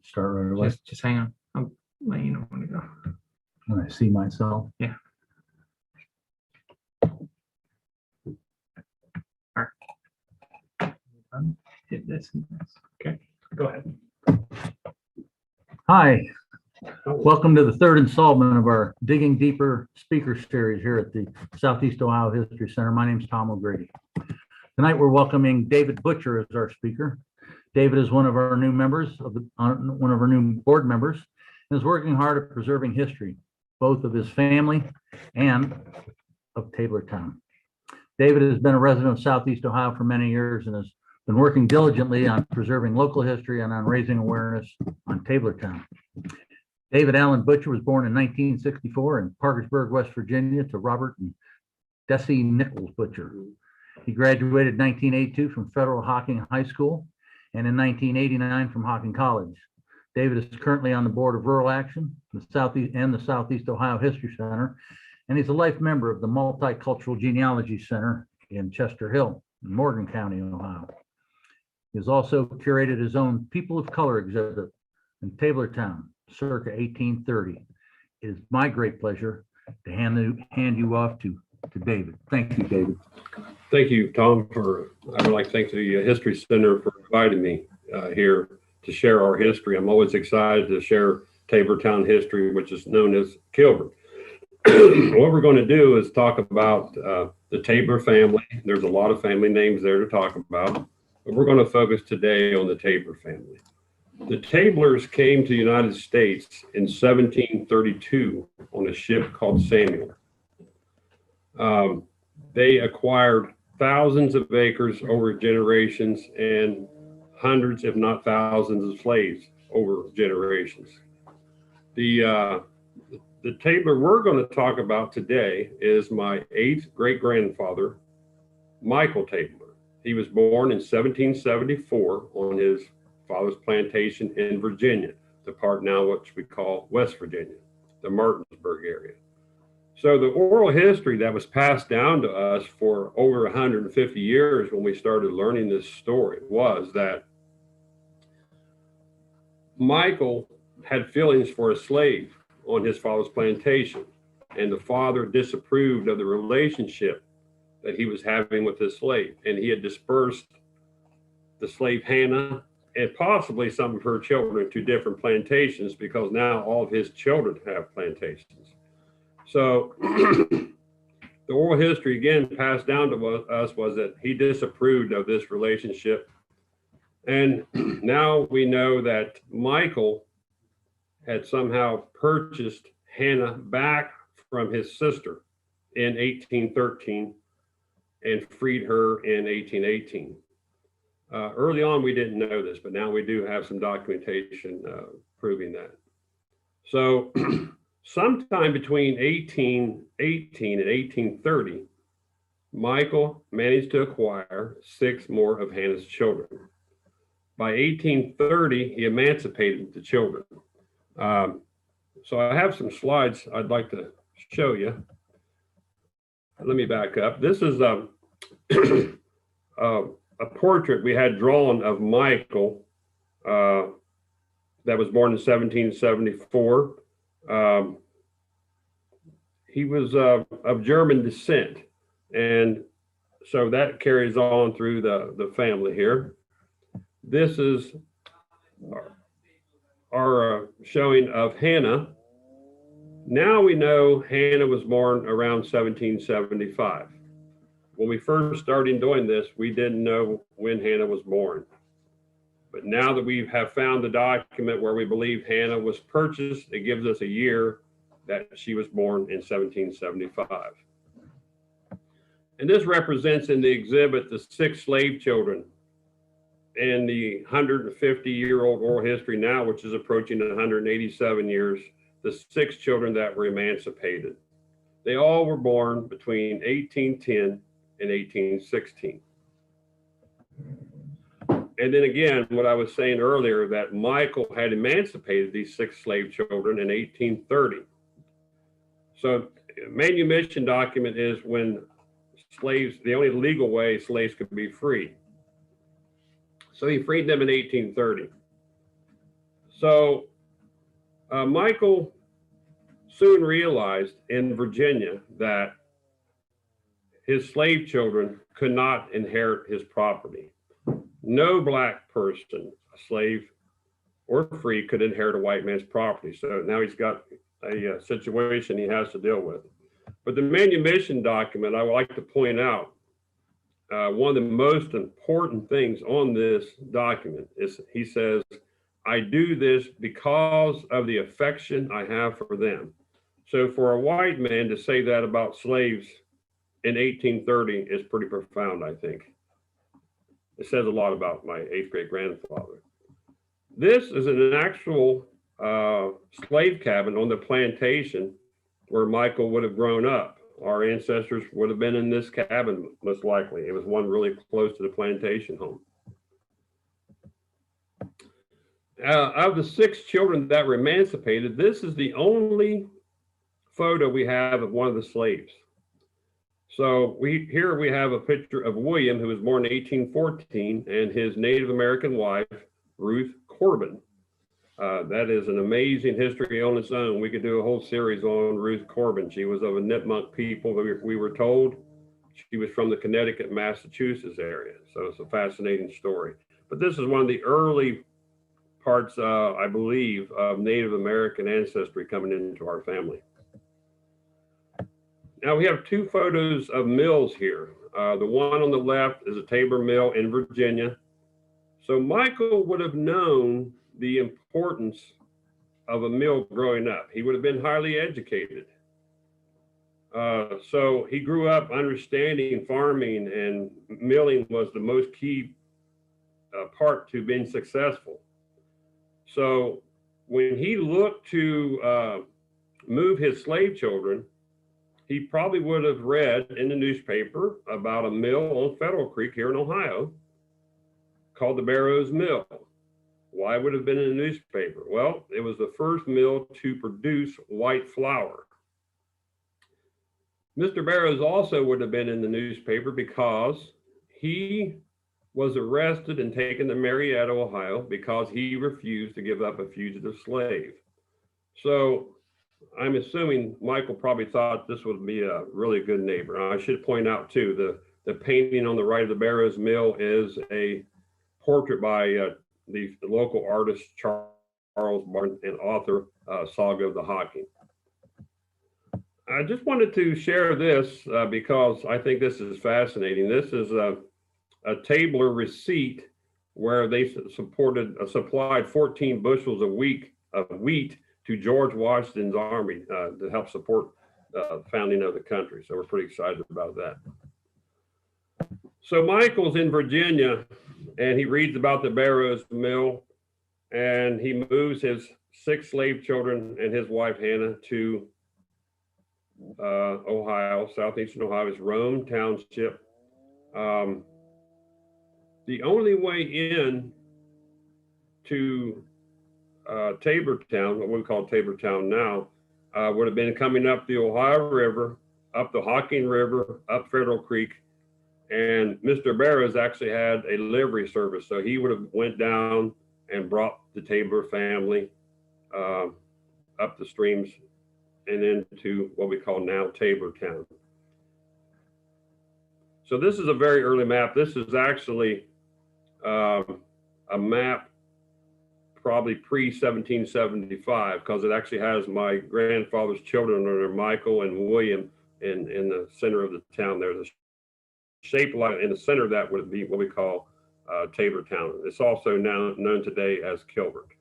start right away. Just hang on. I'll let you know when to go. When I see myself. Yeah. All right. Hit this and this. Okay, go ahead. Hi, welcome to the third installment of our Digging Deeper speaker series here at the Southeast Ohio History Center. My name is Tom O'Grady. Tonight we're welcoming David Butcher as our speaker. David is one of our new members of one of our new board members, and is working hard at preserving history, both of his family and of Tablertown. David has been a resident of Southeast Ohio for many years and has been working diligently on preserving local history and on raising awareness on Tablertown. David Allen Butcher was born in 1964 in Parkersburg, West Virginia, to Robert and Dessie Nichols Butcher. He graduated in 1982 from Federal Hocking High School and in 1989 from Hocking College. David is currently on the board of Rural Action, the Southeast Ohio History Center, and he's a life member of the Multicultural Genealogy Center in Chester Hill, in Morgan County, Ohio. He has also curated his own People of Color exhibit in Tablertown, circa 1830. It is my great pleasure to hand you off to David. Thank you, David. Thank you, Tom. I would like to thank the History Center for inviting me here to share our history. I'm always excited to share Tablertown history, which is known as Kilburn. What we're going to do is talk about the Tabler family. There's a lot of family names there to talk about, but we're going to focus today on the Tabler family. The Tablers came to the United States in 1732 on a ship called Samuel. They acquired thousands of acres over generations and hundreds, if not thousands, of slaves over generations. The Tabler we're going to talk about today is my 8th great-grandfather, Michael Tabler. He was born in 1774 on his father's plantation in Virginia, the part now which we call West Virginia, the Martinsburg area. So the oral history that was passed down to us for over 150 years when we started learning this story was that Michael had feelings for a slave on his father's plantation, and the father disapproved of the relationship that he was having with his slave, and he had dispersed the slave Hannah and possibly some of her children to different plantations because now all of his children have plantations. So the oral history again passed down to us was that he disapproved of this relationship. And now we know that Michael had somehow purchased Hannah back from his sister in 1813 and freed her in 1818. Early on, we didn't know this, but now we do have some documentation proving that. So sometime between 1818 and 1830, Michael managed to acquire 6 more of Hannah's children. By 1830, he emancipated the children. So I have some slides I'd like to show you. Let me back up. This is a portrait we had drawn of Michael that was born in 1774. He was of German descent, and so that carries on through the family here. This is our showing of Hannah. Now we know Hannah was born around 1775. When we first started doing this, we didn't know when Hannah was born. But now that we have found the document where we believe Hannah was purchased, it gives us a year that she was born in 1775. And this represents in the exhibit the 6 slave children and the 150-year-old oral history now, which is approaching 187 years, the 6 children that were emancipated. They all were born between 1810 and 1816. And then again, what I was saying earlier, that Michael had emancipated these 6 slave children in 1830. So manumission document is when slaves, the only legal way slaves could be free. So he freed them in 1830. So Michael soon realized in Virginia that his slave children could not inherit his property. No black person, a slave or free, could inherit a white man's property. So now he's got a situation he has to deal with. But the manumission document, I would like to point out, one of the most important things on this document is he says, "I do this because of the affection I have for them." So for a white man to say that about slaves in 1830 is pretty profound, I think. It says a lot about my 8th grade grandfather. This is an actual slave cabin on the plantation where Michael would have grown up. Our ancestors would have been in this cabin, most likely. It was one really close to the plantation home. Of the 6 children that were emancipated, this is the only photo we have of one of the slaves. So here we have a picture of William, who was born in 1814, and his Native American wife, Ruth Corbin. That is an amazing history on its own. We could do a whole series on Ruth Corbin. She was of a Nipmuc people. We were told she was from the Connecticut, Massachusetts area. So it's a fascinating story. But this is one of the early parts, I believe, of Native American ancestry coming into our family. Now we have 2 photos of mills here. The one on the left is a Tabor mill in Virginia. So Michael would have known the importance of a mill growing up. He would have been highly educated. So he grew up understanding farming, and milling was the most key part to being successful. So when he looked to move his slave children, he probably would have read in the newspaper about a mill on Federal Creek here in Ohio called the Barrows Mill. Why would it have been in the newspaper? Well, it was the first mill to produce white flour. Mr. Barrows also would have been in the newspaper because he was arrested and taken to Marietta, Ohio, because he refused to give up a fugitive slave. So I'm assuming Michael probably thought this would be a really good neighbor. I should point out too, the painting on the right of the Barrows Mill is a portrait by the local artist Charles Barton and author Saga of the Hocking. I just wanted to share this because I think this is fascinating. This is a Tabler receipt where they supplied 14 bushels of wheat to George Washington's army to help support the founding of the country. So we're pretty excited about that. So Michael's in Virginia and he reads about the Barrows Mill, and he moves his 6 slave children and his wife Hannah to Ohio, southeastern Ohio. Is Rome Township. The only way in to Tabortown, what we call Tabortown now, would have been coming up the Ohio River, up the Hocking River, up Federal Creek. And Mr. Barrows actually had a livery service. So he would have went down and brought the Tabor family up the streams and into what we call now Tabortown. So this is a very early map. This is actually a map probably pre-1775, because it actually has my grandfather's children under Michael and William in the center of the town. There's a shape line in the center of that would be what we call Tabortown. It's also now known today as Kilbert.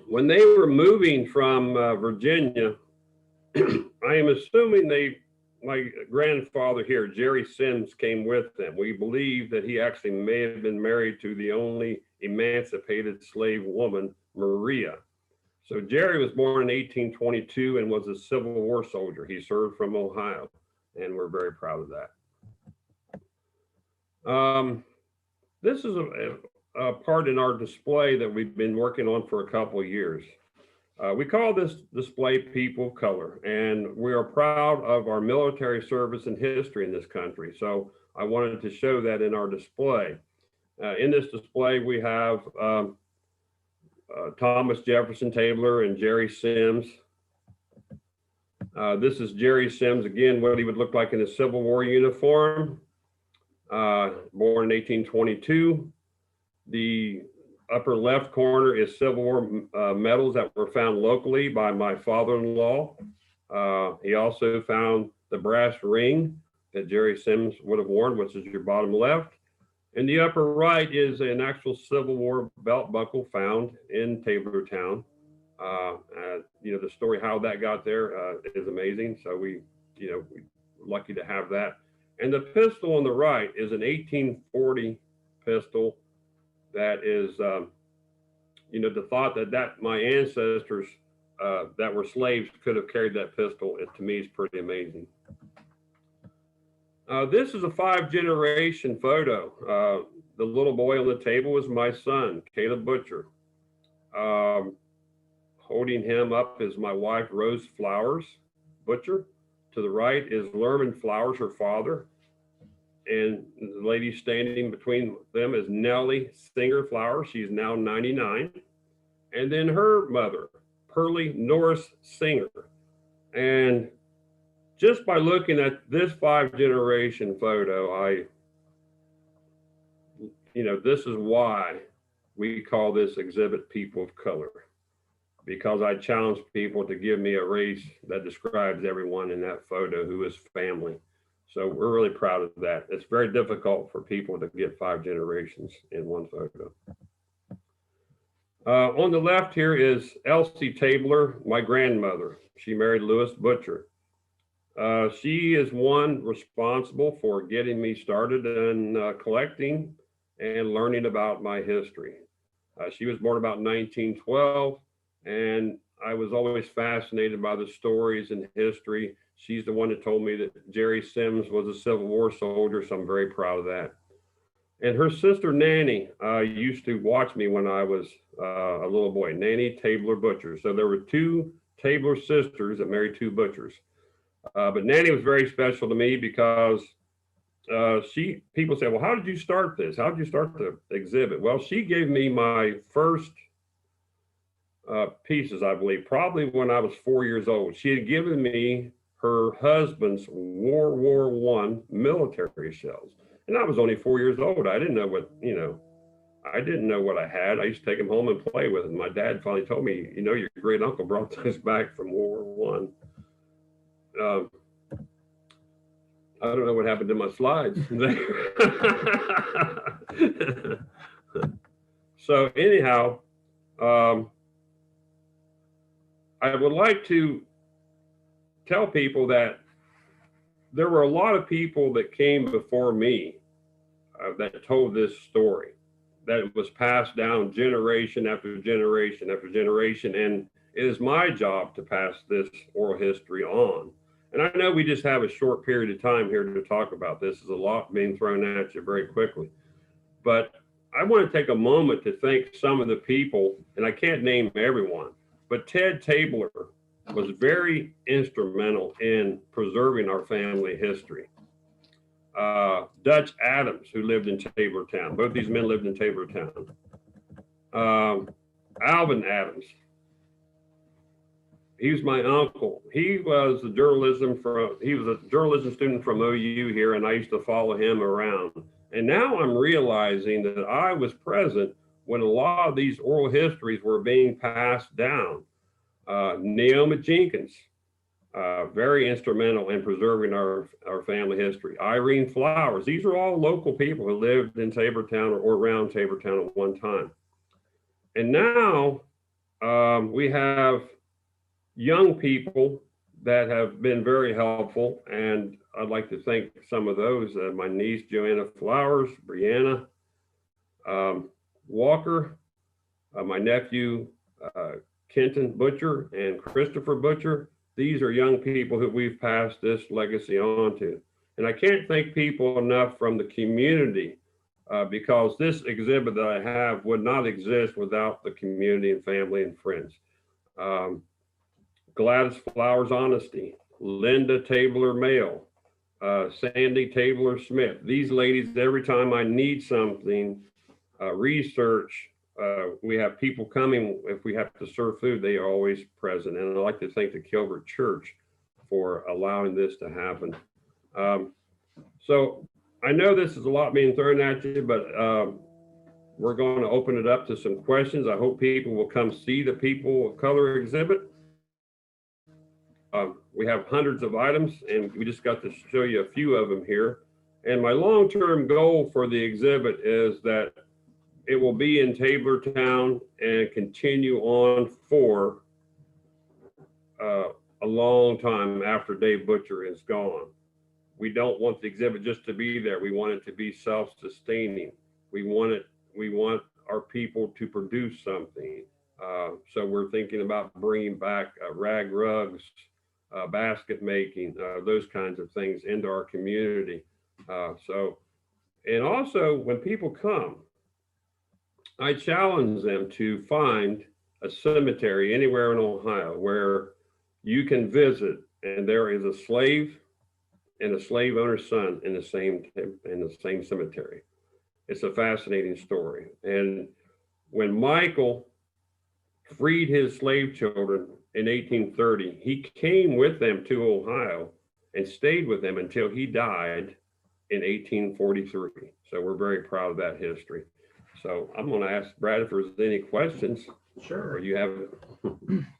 When they were moving from Virginia, I am assuming my grandfather here, Jerry Sims, came with them. We believe that he actually may have been married to the only emancipated slave woman, Maria. So Jerry was born in 1822 and was a Civil War soldier. He served from Ohio, and we're very proud of that. This is a part in our display that we've been working on for a couple of years. We call this display People of Color, and we are proud of our military service and history in this country. So I wanted to show that in our display. In this display, we have Thomas Jefferson Tabler and Jerry Sims. This is Jerry Sims, again, what he would look like in a Civil War uniform, born in 1822. The upper left corner is Civil War medals that were found locally by my father-in-law. He also found the brass ring that Jerry Sims would have worn, which is your bottom left. And the upper right is an actual Civil War belt buckle found in Tabortown. The story how that got there is amazing. So we're lucky to have that. And the pistol on the right is an 1840 pistol. That is, the thought that my ancestors that were slaves could have carried that pistol, to me is pretty amazing. This is a 5-generation photo. The little boy on the table was my son, Caleb Butcher. Holding him up is my wife, Rose Flowers Butcher. To the right is Lerman Flowers, her father. And the lady standing between them is Nellie Singer Flowers. She's now 99. And then her mother, Pearlie Norris Singer. And just by looking at this 5-generation photo, this is why we call this exhibit People of Color, because I challenge people to give me a race that describes everyone in that photo who is family. So we're really proud of that. It's very difficult for people to get 5 generations in one photo. On the left here is Elsie Tabler, my grandmother. She married Lewis Butcher. She is one responsible for getting me started in collecting and learning about my history. She was born about 1912, and I was always fascinated by the stories and history. She's the one that told me that Jerry Sims was a Civil War soldier, so I'm very proud of that. And her sister, Nanny, used to watch me when I was a little boy, Nanny Tabler Butcher. So there were 2 Tabler sisters that married 2 Butchers. But Nanny was very special to me because people say, well, how did you start this? How did you start the exhibit? Well, she gave me my first pieces, I believe, probably when I was 4 years old. She had given me her husband's World War I military shells. And I was only 4 years old. I didn't know what I had. I used to take them home and play with them. My dad finally told me, your great uncle brought those back from World War I. I don't know what happened to my slides. So anyhow, I would like to tell people that there were a lot of people that came before me that told this story, that it was passed down generation after generation after generation. And it is my job to pass this oral history on. And I know we just have a short period of time here to talk about this. There's a lot being thrown at you very quickly. But I want to take a moment to thank some of the people, and I can't name everyone, but Ted Tabler was very instrumental in preserving our family history. Dutch Adams, who lived in Tabortown. Both these men lived in Tabortown. Alvin Adams. He was my uncle. He was a journalism student from OU here, and I used to follow him around. And now I'm realizing that I was present when a lot of these oral histories were being passed down. Neoma Jenkins, very instrumental in preserving our family history. Irene Flowers, these are all local people who lived in Tabortown or around Tabortown at one time. And now we have young people that have been very helpful, and I'd like to thank some of those. My niece, Joanna Flowers, Brianna Walker, my nephew, Kenton Butcher, and Christopher Butcher. These are young people who we've passed this legacy on to. And I can't thank people enough from the community because this exhibit that I have would not exist without the community and family and friends. Gladys Flowers Honesty, Linda Tabler Mail, Sandy Tabler Smith. These ladies, every time I need something, research, we have people coming. If we have to serve food, they are always present. And I'd like to thank the Kilbert Church for allowing this to happen. So I know this is a lot being thrown at you, but we're going to open it up to some questions. I hope people will come see the People of Color exhibit. We have hundreds of items, and we just got to show you a few of them here. And my long-term goal for the exhibit is that it will be in Taylortown and continue on for a long time after Dave Butcher is gone. We don't want the exhibit just to be there. We want it to be self-sustaining. We want our people to produce something. So we're thinking about bringing back rag rugs, basket making, those kinds of things into our community. And also when people come, I challenge them to find a cemetery anywhere in Ohio where you can visit and there is a slave and a slave owner's son in the same cemetery. It's a fascinating story. And when Michael freed his slave children in 1830, he came with them to Ohio and stayed with them until he died in 1843. So we're very proud of that history. So I'm going to ask Brad if there's any questions. Sure. Or you have.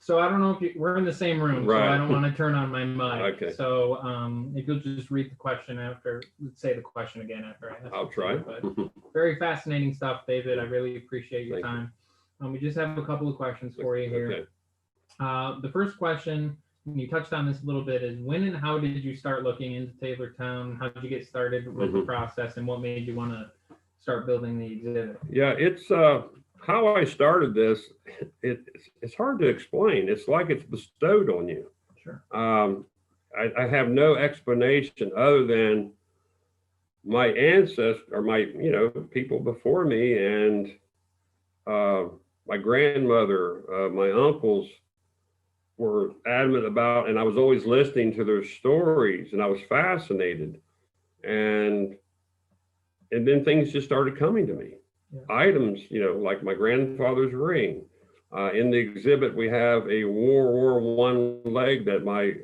So I don't know if we're in the same room, Right. so I don't want to turn on my mic. Okay. So if you'll just read the question after, say the question again after I have. I'll try. But very fascinating stuff, David. I really appreciate your Thank you. time. We just have a couple of questions for you here. Okay. The first question, and you touched on this a little bit, is when and how did you start looking into Taylortown? How did you get started with the process, and what made you want to start building the exhibit? Yeah, it's how I started this. It's hard to explain. It's like it's bestowed on you. Sure. I have no explanation other than my ancestors or my people before me and my grandmother, my uncles were adamant about, and I was always listening to their stories, and I was fascinated, and then things just started coming to me. Yeah. Items, like my grandfather's ring. In the exhibit, we have a World War I leg that my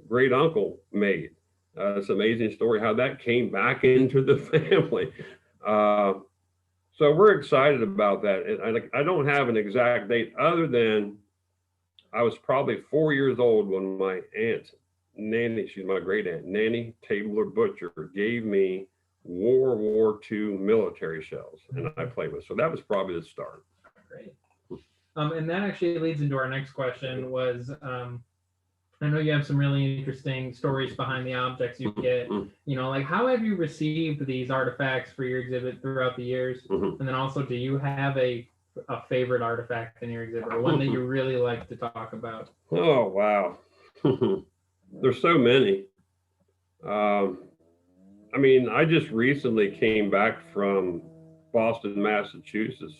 great uncle made. It's an amazing story how that came back into the family. So we're excited about that. And I don't have an exact date other than I was probably 4 years old when my aunt, Nanny, she's my great aunt, Nanny Tabler Butcher, gave me World War II military shells, and I played with. So that was probably the start. Great. And that actually leads into our next question was, I know you have some really interesting stories behind the objects you get, like how have you received these artifacts for your exhibit throughout the years? And then also, do you have a favorite artifact in your exhibit or one that you really like to talk about? Oh, wow. There's so many. I mean, I just recently came back from Boston, Massachusetts,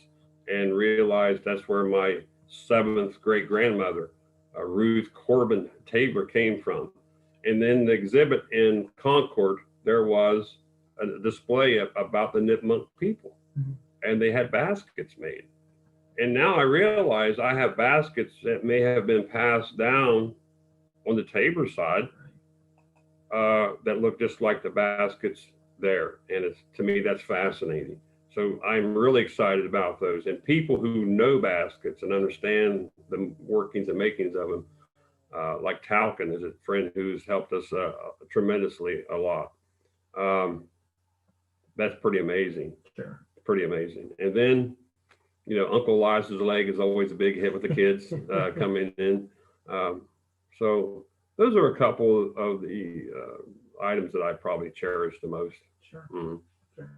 and realized that's where my 7th great grandmother, Ruth Corbin Tabler, came from. And then the exhibit in Concord, there was a display about the Nipmuc people, and they had baskets made. And now I realize I have baskets that may have been passed down on the Tabor side that look just like the baskets there. And to me, that's fascinating. So I'm really excited about those. And people who know baskets and understand the workings and makings of them, like Talcon is a friend who's helped us tremendously a lot. That's pretty amazing. Sure. Pretty amazing. And then, Uncle Elias's leg is always a big hit with the kids coming in. So those are a couple of the items that I probably cherish the most. Sure. Sure.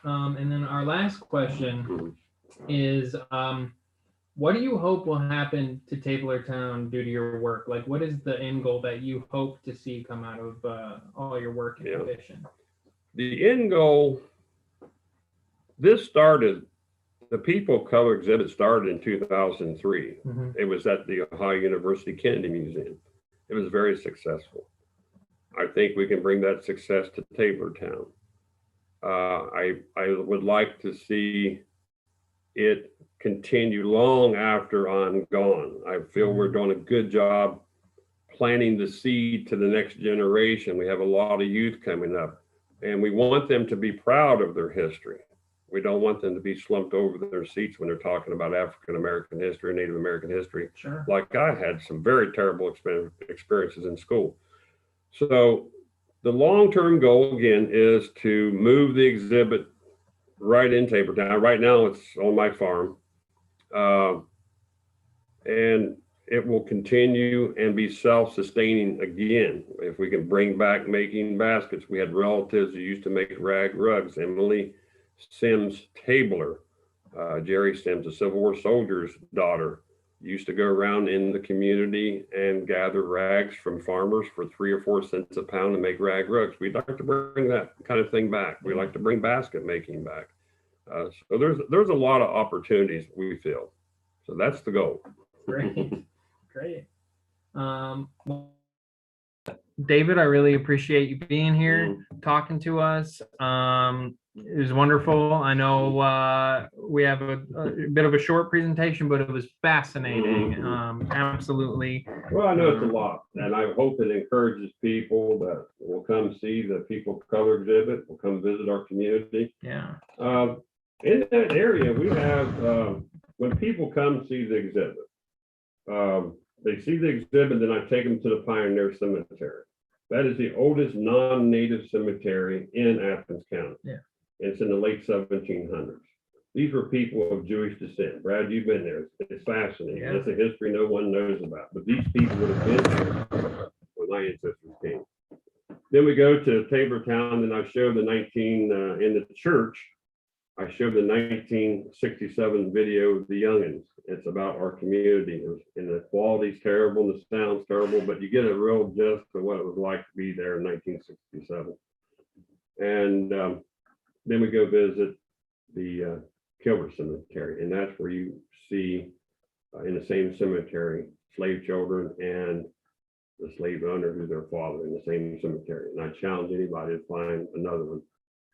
And then our last question is, what do you hope will happen to Taylortown due to your work? Like, what is the end goal that you hope to see come out of all your work and ambition? The end goal, the People of Color exhibit started in 2003. It was at the Ohio University Kennedy Museum. It was very successful. I think we can bring that success to Taylortown. I would like to see it continue long after I'm gone. I feel we're doing a good job planting the seed to the next generation. We have a lot of youth coming up, and we want them to be proud of their history. We don't want them to be slumped over their seats when they're talking about African American history, Native American history. Sure. Like I had some very terrible experiences in school. So the long-term goal again is to move the exhibit right in Tabortown. Right now it's on my farm. And it will continue and be self-sustaining again. If we can bring back making baskets. We had relatives who used to make rag rugs. Emily Sims Tabler, Jerry Sims, a Civil War soldier's daughter, used to go around in the community and gather rags from farmers for 3 or 4 cents a pound and make rag rugs. We'd like to bring that kind of thing back. We like to bring basket making back. So there's a lot of opportunities, we feel. So that's the goal. Great. Great. David, I really appreciate you being here, talking to us. It was wonderful. I know we have a bit of a short presentation, but it was fascinating. Absolutely. Well, I know it's a lot, and I hope it encourages people that will come see the People of Color exhibit, will come visit our community. Yeah. In that area, we have, when people come see the exhibit, they see the exhibit, then I take them to the Pioneer Cemetery. That is the oldest non-native cemetery in Athens County. Yeah. It's in the late 1700s. These were people of Jewish descent. Brad, you've been there. It's fascinating. Yeah. It's a history no one knows about. But these people would have been there when my ancestors came. Then we go to Tabortown, and I show the in the church. I showed the 1967 video of the Youngins. It's about our community, and the quality's terrible, and the sound's terrible, but you get a real gist of what it was like to be there in 1967. And then we go visit the Kilmer Cemetery, and that's where you see in the same cemetery slave children and the slave owner who's their father in the same cemetery. And I challenge anybody to find another one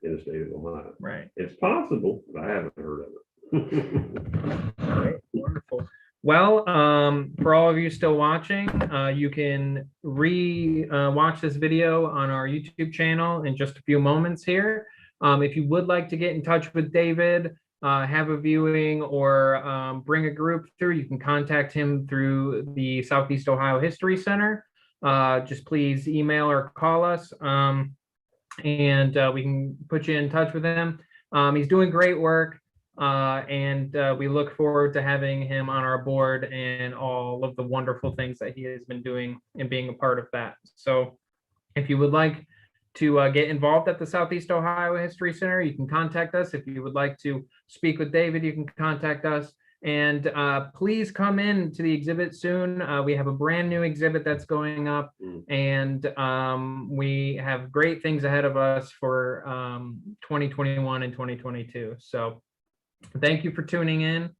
in the state of Ohio. Right. It's possible, but I haven't heard of it. Great. Wonderful. Well, for all of you still watching, you can watch this video on our YouTube channel in just a few moments here. If you would like to get in touch with David, have a viewing, or bring a group through, you can contact him through the Southeast Ohio History Center. Just please email or call us, and we can put you in touch with him. He's doing great work, and we look forward to having him on our board and all of the wonderful things that he has been doing and being a part of that. So if you would like to get involved at the Southeast Ohio History Center, you can contact us. If you would like to speak with David, you can contact us. And please come in to the exhibit soon. We have a brand new exhibit that's going up, and we have great things ahead of us for 2021 and 2022. So thank you for tuning in.